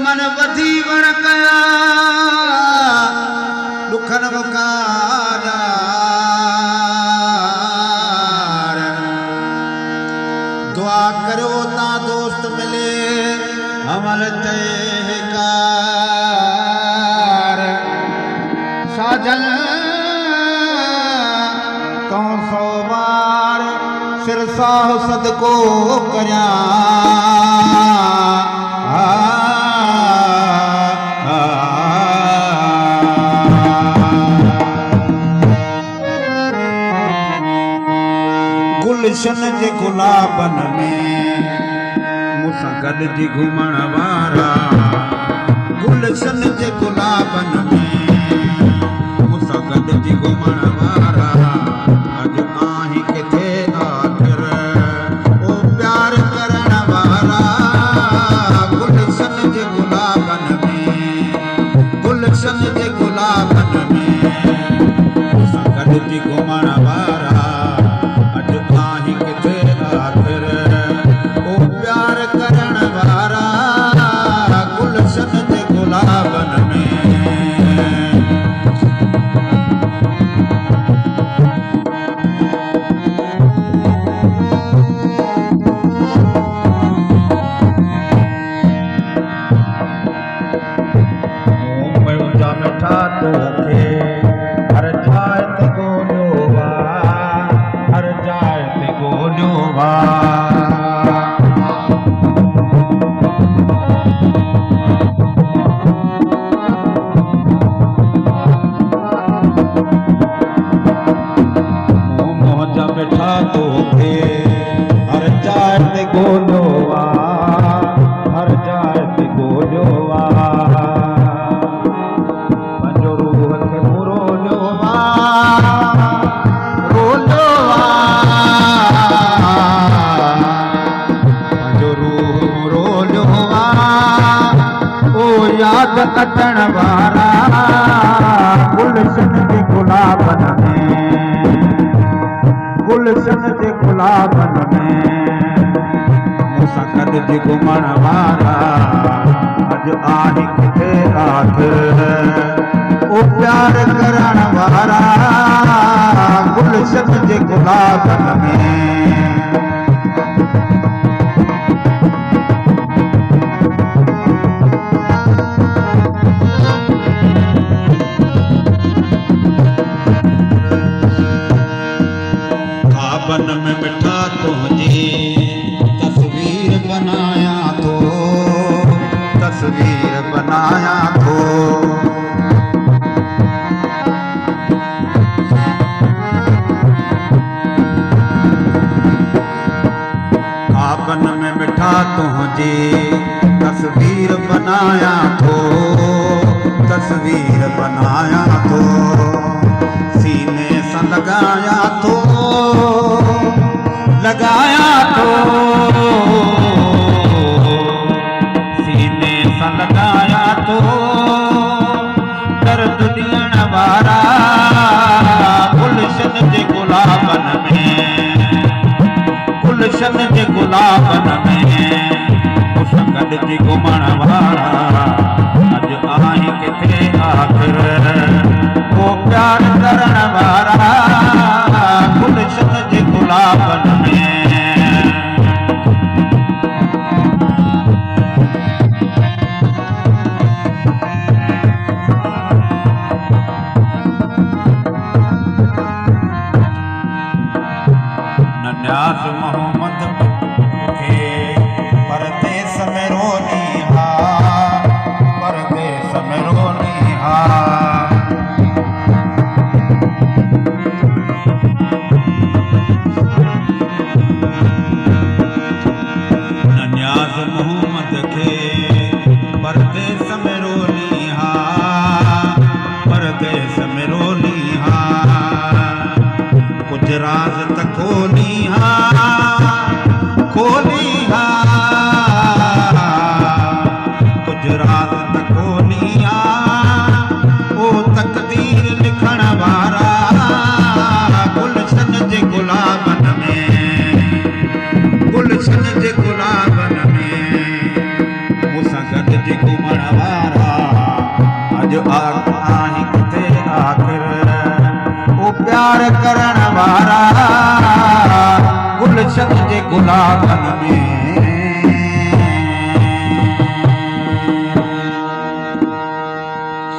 मन वधी वर कया दुखन मुकार दुआ करो ता दोस्त मिले अमल तयकार साजन तो सौ बार सिर साह सदको करिया गुलशन जे गुलाबन में मूंसां गॾिजी घुमण वारा गुलशन जे गुलाबन में मूंसां गॾिजी घुमण वारा अॼु आहीं किथे आख़िर ओ प्यार करण वारा गुलशन जे गुलाबन में गुलशन जे गुलाबन में मूंसां गॾिजी घुमण वारा याद कटण वारा गुलशन जे गुलाबन में गुलशन जे गुलाबन में मूंसां गॾिजी घुमण वारा अॼु आहीं किथे आख़िर ओ प्यार करण वारा गुलशन जे गुलाबन में बन में बिठा तुझी तस्वीर बनाया तो तस्वीर बनाया तो बन में बिठा तुझी तस्वीर बनाया तो तस्वीर बनाया तो सीने से लगाया तो लगाया तो सीने से लगाया तो दर्द ॾियण वारा गुलशन जे गुलाबन में गुलशन जे गुलाबन में मूंसां गॾिजी घुमण वारा अॼु आहीं किथे आख़िर ओ प्यार करण वारा गुलशन जे गुलाबन में न्याज़ मोहम्मद के परदेस में रोनी हा परदेस में रोनी हा न्याज़ मोहम्मद के परदेस में रोनी हा परदेस में रोनी हा कुछ राज तक खोली हा कुछ राज तक खोली हा ओ तकदीर लिखण वारा गुलशन में